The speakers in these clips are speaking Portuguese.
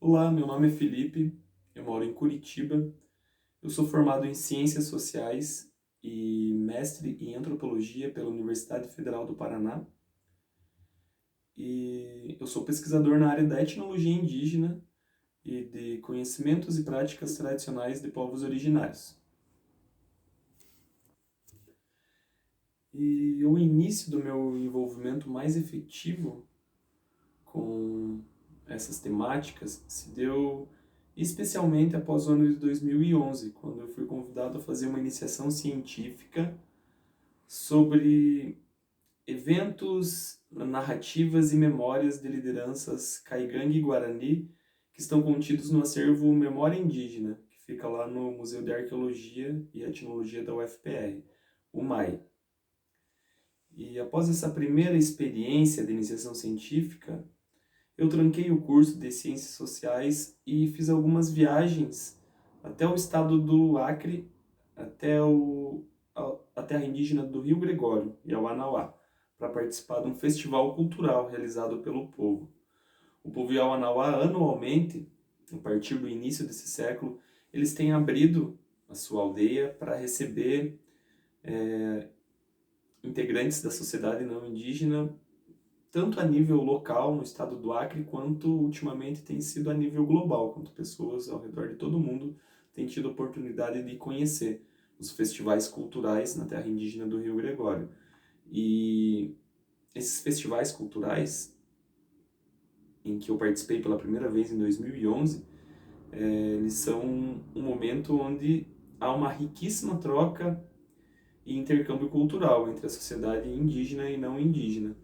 Olá, meu nome é Felipe, eu moro em Curitiba, eu sou formado em Ciências Sociais e mestre em Antropologia pela Universidade Federal do Paraná e eu sou pesquisador na área da etnologia indígena e de conhecimentos e práticas tradicionais de povos originários. E o início do meu envolvimento mais efetivo com essas temáticas se deu especialmente após o ano de 2011, quando eu fui convidado a fazer uma iniciação científica sobre eventos, narrativas e memórias de lideranças Caigangue e Guarani que estão contidos no acervo Memória Indígena, que fica lá no Museu de Arqueologia e Etnologia da UFPR, o MAI. E após essa primeira experiência de iniciação científica, eu tranquei o curso de Ciências Sociais e fiz algumas viagens até o estado do Acre, até a terra indígena do Rio Gregório, Yawanawá, para participar de um festival cultural realizado pelo povo. O povo Yawanawá, anualmente, a partir do início desse século, eles têm abrido a sua aldeia para receber integrantes da sociedade não indígena, tanto a nível local, no estado do Acre, quanto ultimamente tem sido a nível global, quanto pessoas ao redor de todo mundo têm tido a oportunidade de conhecer os festivais culturais na terra indígena do Rio Gregório. E esses festivais culturais, em que eu participei pela primeira vez em 2011, eles são um momento onde há uma riquíssima troca e intercâmbio cultural entre a sociedade indígena e não indígena.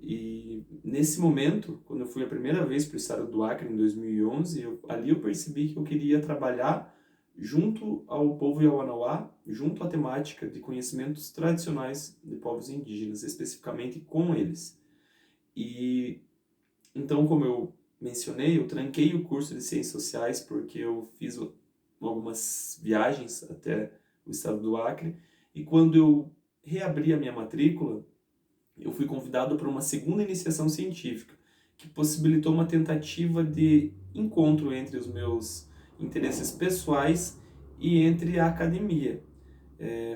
E nesse momento, quando eu fui a primeira vez para o estado do Acre em 2011, ali eu percebi que eu queria trabalhar junto ao povo Yawanawá, junto à temática de conhecimentos tradicionais de povos indígenas, especificamente com eles. E então, como eu mencionei, eu tranquei o curso de Ciências Sociais porque eu fiz algumas viagens até o estado do Acre, e quando eu reabri a minha matrícula, eu fui convidado para uma segunda iniciação científica, que possibilitou uma tentativa de encontro entre os meus interesses pessoais e entre a academia.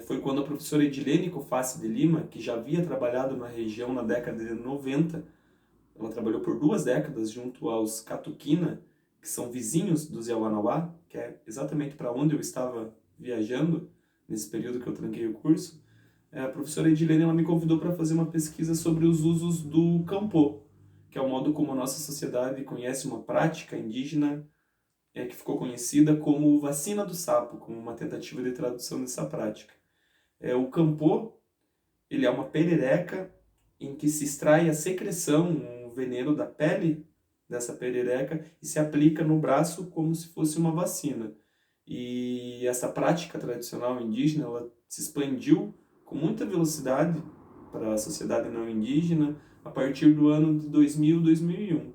Foi quando a professora Edilene Cofassi de Lima, que já havia trabalhado na região na década de 90, ela trabalhou por 2 décadas junto aos Catuquina, que são vizinhos dos Yawanawá, que é exatamente para onde eu estava viajando nesse período que eu tranquei o curso. A professora Edilene, ela me convidou para fazer uma pesquisa sobre os usos do Campo, que é o modo como a nossa sociedade conhece uma prática indígena que ficou conhecida como vacina do sapo, como uma tentativa de tradução dessa prática. O Campo, ele é uma perereca em que se extrai a secreção, um veneno da pele dessa perereca e se aplica no braço como se fosse uma vacina. E essa prática tradicional indígena, ela se expandiu com muita velocidade para a sociedade não indígena a partir do ano de 2000, 2001.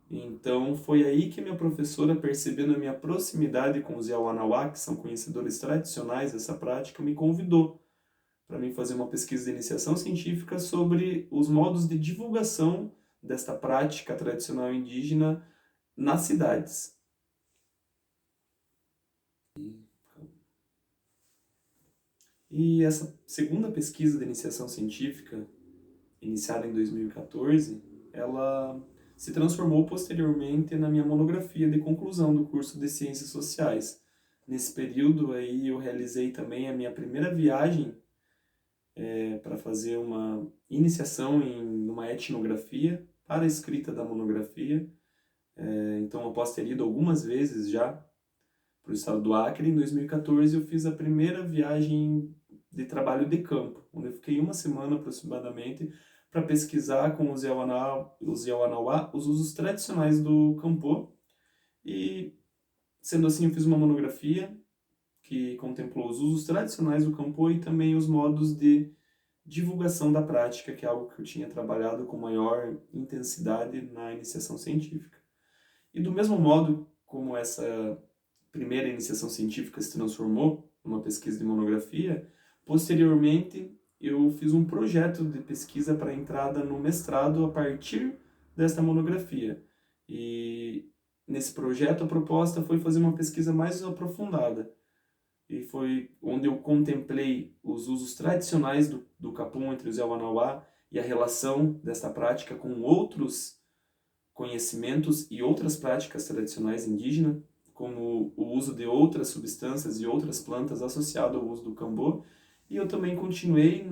Então foi aí que minha professora, percebendo a minha proximidade com os Yawanawá, que são conhecedores tradicionais dessa prática, me convidou para mim fazer uma pesquisa de iniciação científica sobre os modos de divulgação desta prática tradicional indígena nas cidades. E essa segunda pesquisa de iniciação científica, iniciada em 2014, ela se transformou posteriormente na minha monografia de conclusão do curso de Ciências Sociais. Nesse período aí eu realizei também a minha primeira viagem para fazer uma iniciação em uma etnografia para a escrita da monografia. Então, após ter ido algumas vezes já para o estado do Acre, em 2014 eu fiz a primeira viagem de trabalho de campo, onde eu fiquei uma semana aproximadamente para pesquisar com os Yawanawá os usos tradicionais do campo. E, sendo assim, eu fiz uma monografia que contemplou os usos tradicionais do campo e também os modos de divulgação da prática, que é algo que eu tinha trabalhado com maior intensidade na iniciação científica. E do mesmo modo como essa primeira iniciação científica se transformou numa pesquisa de monografia, posteriormente eu fiz um projeto de pesquisa para entrada no mestrado a partir desta monografia. E nesse projeto, a proposta foi fazer uma pesquisa mais aprofundada. E foi onde eu contemplei os usos tradicionais do capum entre os Yawanawá e a relação desta prática com outros conhecimentos e outras práticas tradicionais indígenas, como o uso de outras substâncias e outras plantas associado ao uso do cambô. E eu também continuei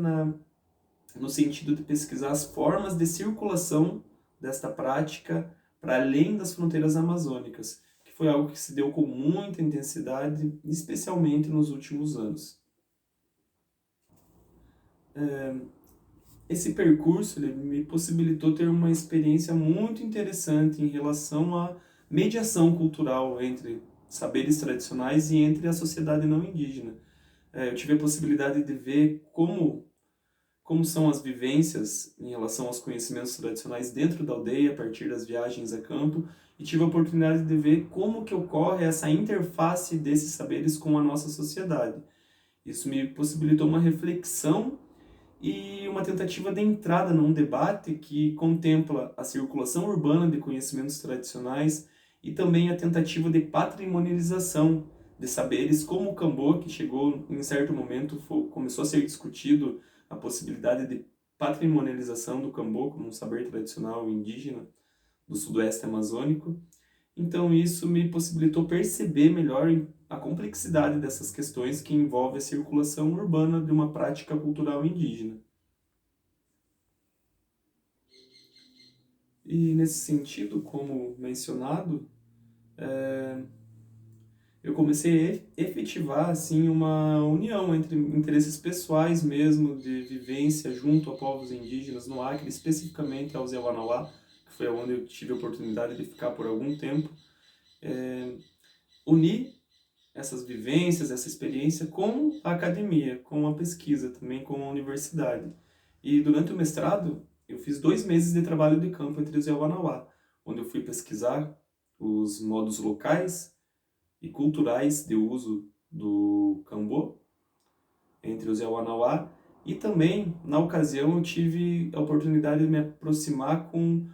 no sentido de pesquisar as formas de circulação desta prática para além das fronteiras amazônicas, que foi algo que se deu com muita intensidade, especialmente nos últimos anos. Esse percurso ele me possibilitou ter uma experiência muito interessante em relação à mediação cultural entre saberes tradicionais e entre a sociedade não indígena. Eu tive a possibilidade de ver como são as vivências em relação aos conhecimentos tradicionais dentro da aldeia, a partir das viagens a campo, e tive a oportunidade de ver como que ocorre essa interface desses saberes com a nossa sociedade. Isso me possibilitou uma reflexão e uma tentativa de entrada num debate que contempla a circulação urbana de conhecimentos tradicionais e também a tentativa de patrimonialização de saberes, como o cambô, que chegou em certo momento, começou a ser discutido a possibilidade de patrimonialização do cambô como um saber tradicional indígena do sudoeste amazônico. Então isso me possibilitou perceber melhor a complexidade dessas questões que envolvem a circulação urbana de uma prática cultural indígena. E nesse sentido, como mencionado, eu comecei a efetivar assim, uma união entre interesses pessoais mesmo, de vivência junto a povos indígenas no Acre, especificamente aos Yawanawá, que foi onde eu tive a oportunidade de ficar por algum tempo. Unir essas vivências, essa experiência com a academia, com a pesquisa, também com a universidade. E durante o mestrado, eu fiz 2 meses de trabalho de campo entre os Yawanawá, onde eu fui pesquisar os modos locais e culturais de uso do cambô entre os Yawanawá, e também, na ocasião, eu tive a oportunidade de me aproximar com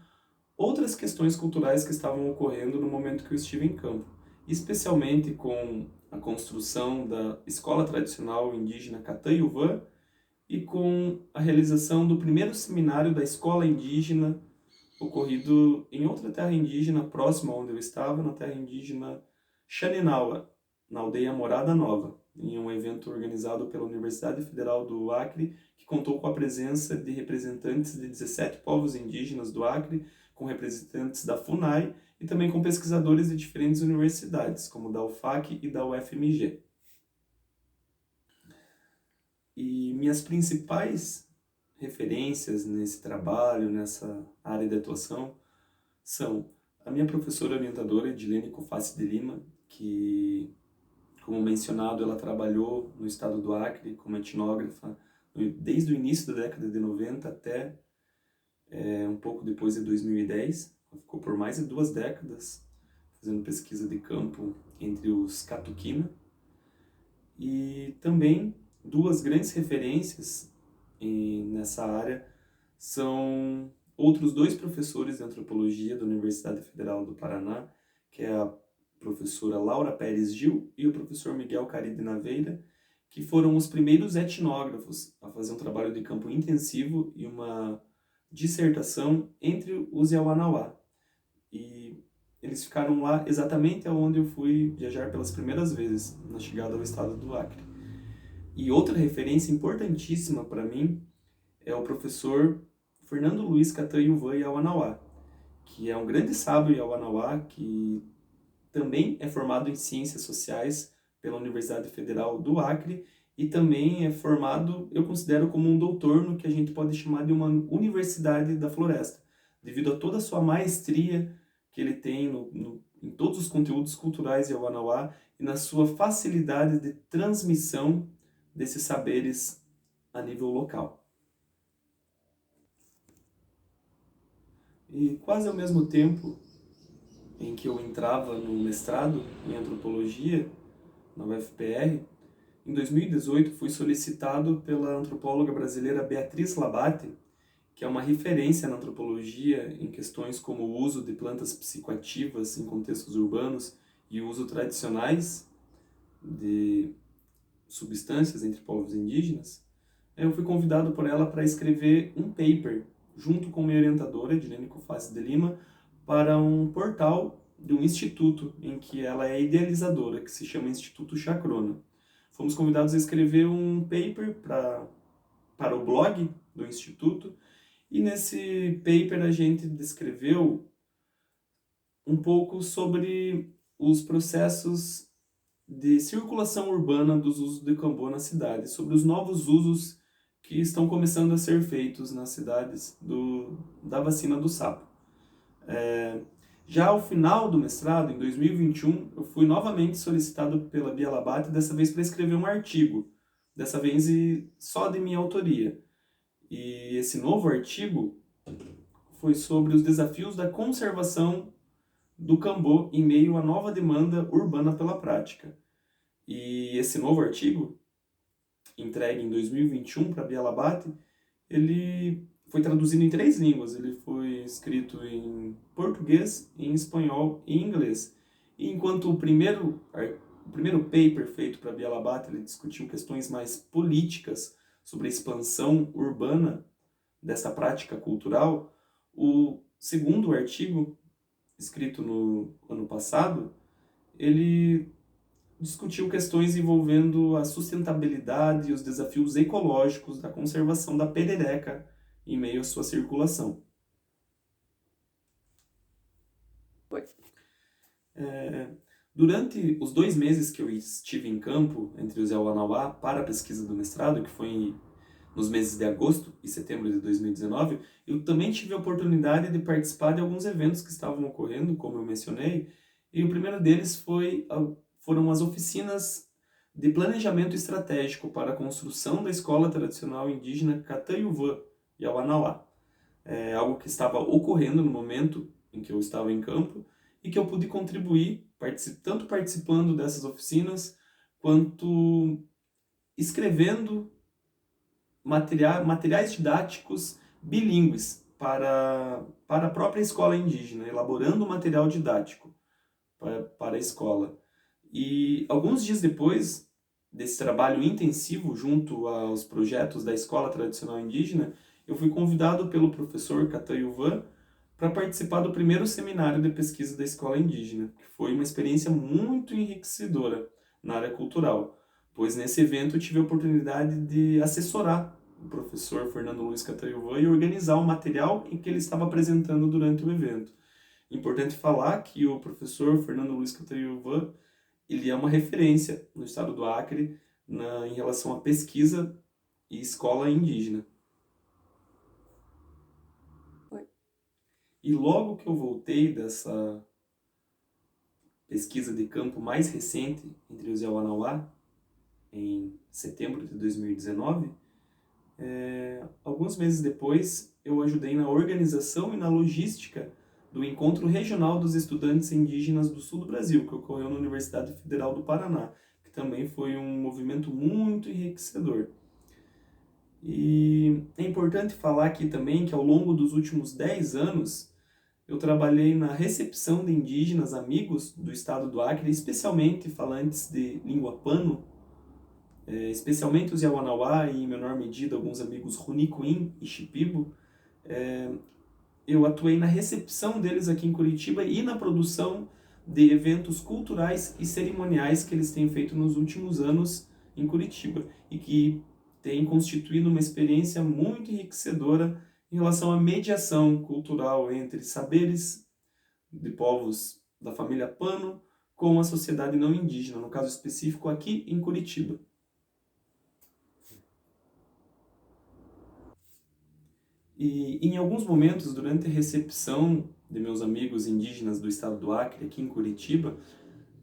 outras questões culturais que estavam ocorrendo no momento que eu estive em campo, especialmente com a construção da escola tradicional indígena Cataiuvã e com a realização do primeiro seminário da escola indígena ocorrido em outra terra indígena próxima onde eu estava, na terra indígena Xaninawa, na aldeia Morada Nova, em um evento organizado pela Universidade Federal do Acre, que contou com a presença de representantes de 17 povos indígenas do Acre, com representantes da FUNAI e também com pesquisadores de diferentes universidades, como da UFAC e da UFMG. E minhas principais referências nesse trabalho, nessa área de atuação, são a minha professora orientadora, Edilene Kofaci de Lima, que, como mencionado, ela trabalhou no estado do Acre como etnógrafa desde o início da década de 90 até um pouco depois de 2010. Ela ficou por mais de 2 décadas fazendo pesquisa de campo entre os Catuquina. E também 2 grandes referências nessa área são outros 2 professores de antropologia da Universidade Federal do Paraná, que é a professora Laura Pérez Gil e o professor Miguel Caride Naveira, que foram os primeiros etnógrafos a fazer um trabalho de campo intensivo e uma dissertação entre os Yawanawá. E eles ficaram lá exatamente onde eu fui viajar pelas primeiras vezes, na chegada ao estado do Acre. E outra referência importantíssima para mim é o professor Fernando Luiz Cataiuvã Yawanawá, que é um grande sábio Yawanawá, que também é formado em Ciências Sociais pela Universidade Federal do Acre e também é formado, eu considero, como um doutor no que a gente pode chamar de uma Universidade da Floresta, devido a toda a sua maestria que ele tem em todos os conteúdos culturais Yawanawá e na sua facilidade de transmissão desses saberes a nível local. E quase ao mesmo tempo em que eu entrava no mestrado em antropologia na UFPR, em 2018 fui solicitado pela antropóloga brasileira Beatriz Labate, que é uma referência na antropologia em questões como o uso de plantas psicoativas em contextos urbanos e o uso tradicionais de substâncias entre povos indígenas, eu fui convidado por ela para escrever um paper, junto com minha orientadora, Edilene Cofassi de Lima, para um portal de um instituto em que ela é idealizadora, que se chama Instituto Chacrona. Fomos convidados a escrever um paper para o blog do instituto, e nesse paper a gente descreveu um pouco sobre os processos de circulação urbana dos usos de Cambô na cidade, sobre os novos usos que estão começando a ser feitos nas cidades da vacina do sapo. Já ao final do mestrado, em 2021, eu fui novamente solicitado pela Bia Labate, dessa vez para escrever um artigo, dessa vez só de minha autoria. E esse novo artigo foi sobre os desafios da conservação do Cambô em meio à nova demanda urbana pela prática. E esse novo artigo, entregue em 2021 para a Bia Labate, ele foi traduzido em 3 línguas. Ele foi escrito em português, em espanhol e em inglês. E enquanto o primeiro paper feito para a Bia Labate, ele discutiu questões mais políticas sobre a expansão urbana dessa prática cultural, o segundo artigo, escrito no ano passado, ele discutiu questões envolvendo a sustentabilidade e os desafios ecológicos da conservação da perereca em meio à sua circulação. Durante os 2 meses que eu estive em campo, entre o Zé Wanauá, para a pesquisa do mestrado, que foi nos meses de agosto e setembro de 2019, eu também tive a oportunidade de participar de alguns eventos que estavam ocorrendo, como eu mencionei, e o primeiro deles foram as oficinas de planejamento estratégico para a construção da escola tradicional indígena Cataiuvã e Auanauá. É algo que estava ocorrendo no momento em que eu estava em campo e que eu pude contribuir, tanto participando dessas oficinas, quanto escrevendo materiais didáticos bilíngues para a própria escola indígena, elaborando material didático para a escola. E alguns dias depois desse trabalho intensivo junto aos projetos da Escola Tradicional Indígena, eu fui convidado pelo professor Cataiuvã para participar do primeiro seminário de pesquisa da Escola Indígena, que foi uma experiência muito enriquecedora na área cultural, pois nesse evento eu tive a oportunidade de assessorar o professor Fernando Luiz Cataiuvã e organizar o material em que ele estava apresentando durante o evento. Importante falar que o professor Fernando Luiz Cataiuvã, ele é uma referência no estado do Acre em relação à pesquisa e escola indígena. E logo que eu voltei dessa pesquisa de campo mais recente entre os Yawanawá, em setembro de 2019, alguns meses depois eu ajudei na organização e na logística do Encontro Regional dos Estudantes Indígenas do Sul do Brasil, que ocorreu na Universidade Federal do Paraná, que também foi um movimento muito enriquecedor. E é importante falar aqui também que ao longo dos últimos 10 anos, eu trabalhei na recepção de indígenas amigos do estado do Acre, especialmente falantes de língua pano, especialmente os Yawanawá e, em menor medida, alguns amigos Runicuim e Shipibo. Eu atuei na recepção deles aqui em Curitiba e na produção de eventos culturais e cerimoniais que eles têm feito nos últimos anos em Curitiba e que tem constituído uma experiência muito enriquecedora em relação à mediação cultural entre saberes de povos da família Pano com a sociedade não indígena, no caso específico aqui em Curitiba. E em alguns momentos, durante a recepção de meus amigos indígenas do estado do Acre, aqui em Curitiba,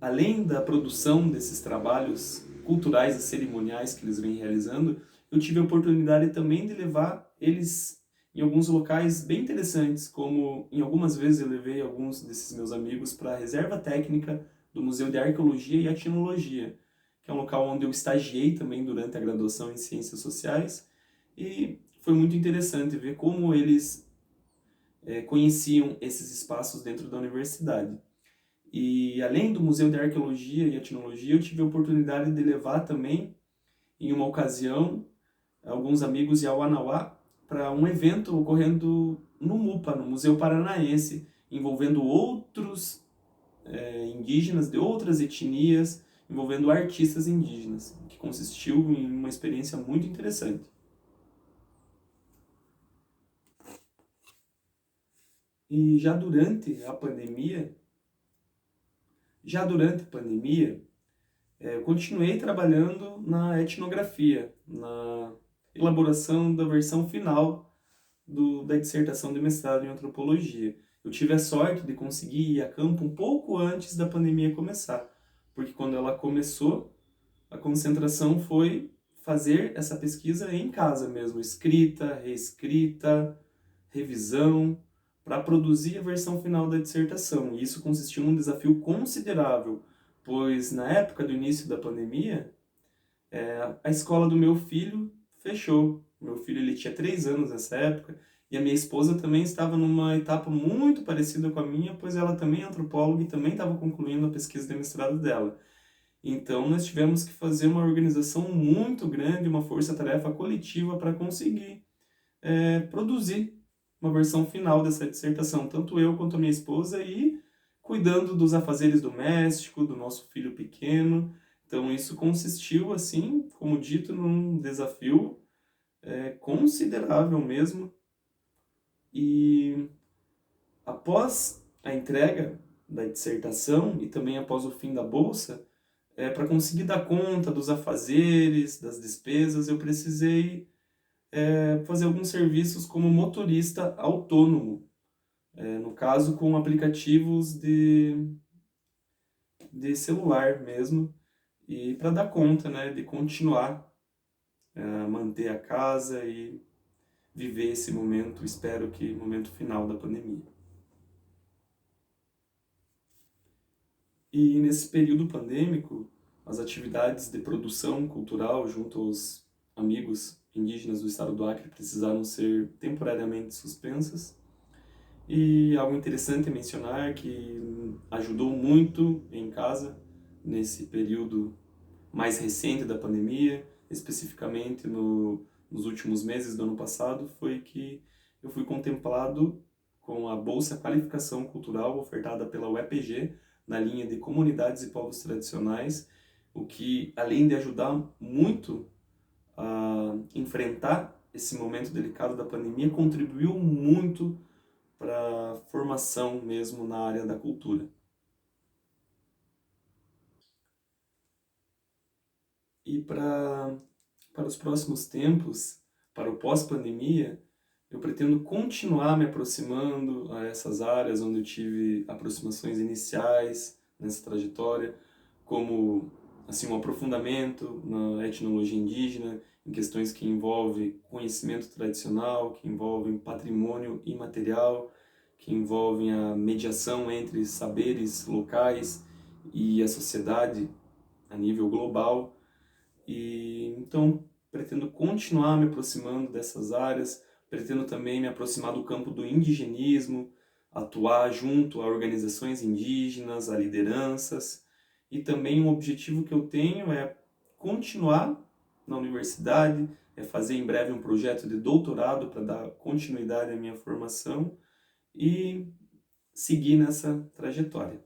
além da produção desses trabalhos culturais e cerimoniais que eles vêm realizando, eu tive a oportunidade também de levar eles em alguns locais bem interessantes, como em algumas vezes eu levei alguns desses meus amigos para a Reserva Técnica do Museu de Arqueologia e Etnologia, que é um local onde eu estagiei também durante a graduação em Ciências Sociais, e foi muito interessante ver como eles conheciam esses espaços dentro da universidade. E além do Museu de Arqueologia e Etnologia, eu tive a oportunidade de levar também, em uma ocasião, alguns amigos de Auanauá para um evento ocorrendo no MUPA, no Museu Paranaense, envolvendo outros indígenas de outras etnias, envolvendo artistas indígenas, que consistiu em uma experiência muito interessante. E já durante a pandemia, eu continuei trabalhando na etnografia, na elaboração da versão final da dissertação de mestrado em antropologia. Eu tive a sorte de conseguir ir a campo um pouco antes da pandemia começar, porque quando ela começou, a concentração foi fazer essa pesquisa em casa mesmo, escrita, reescrita, revisão, para produzir a versão final da dissertação. E isso consistiu num desafio considerável, pois na época do início da pandemia, a escola do meu filho fechou. Meu filho ele tinha 3 anos nessa época, e a minha esposa também estava numa etapa muito parecida com a minha, pois ela também é antropóloga e também estava concluindo a pesquisa de mestrado dela. Então nós tivemos que fazer uma organização muito grande, uma força-tarefa coletiva para conseguir produzir uma versão final dessa dissertação, tanto eu quanto a minha esposa, e cuidando dos afazeres domésticos, do nosso filho pequeno. Então isso consistiu, assim, como dito, num desafio considerável mesmo. E após a entrega da dissertação e também após o fim da bolsa, para conseguir dar conta dos afazeres, das despesas, eu precisei fazer alguns serviços como motorista autônomo, no caso com aplicativos de celular mesmo, e para dar conta, né, de continuar a manter a casa e viver esse momento, espero que momento final da pandemia. E nesse período pandêmico, as atividades de produção cultural junto aos amigos indígenas do estado do Acre precisaram ser temporariamente suspensas. E algo interessante mencionar que ajudou muito em casa nesse período mais recente da pandemia, especificamente nos últimos meses do ano passado, foi que eu fui contemplado com a Bolsa Qualificação Cultural ofertada pela UEPG na linha de Comunidades e Povos Tradicionais, o que, além de ajudar muito a enfrentar esse momento delicado da pandemia, contribuiu muito para a formação mesmo na área da cultura. E para os próximos tempos, para o pós-pandemia, eu pretendo continuar me aproximando a essas áreas onde eu tive aproximações iniciais nessa trajetória, como assim um aprofundamento na etnologia indígena, em questões que envolvem conhecimento tradicional, que envolvem patrimônio imaterial, que envolvem a mediação entre saberes locais e a sociedade a nível global. E então pretendo continuar me aproximando dessas áreas, pretendo também me aproximar do campo do indigenismo, atuar junto a organizações indígenas, a lideranças, e também um objetivo que eu tenho é continuar na universidade, é fazer em breve um projeto de doutorado para dar continuidade à minha formação e seguir nessa trajetória.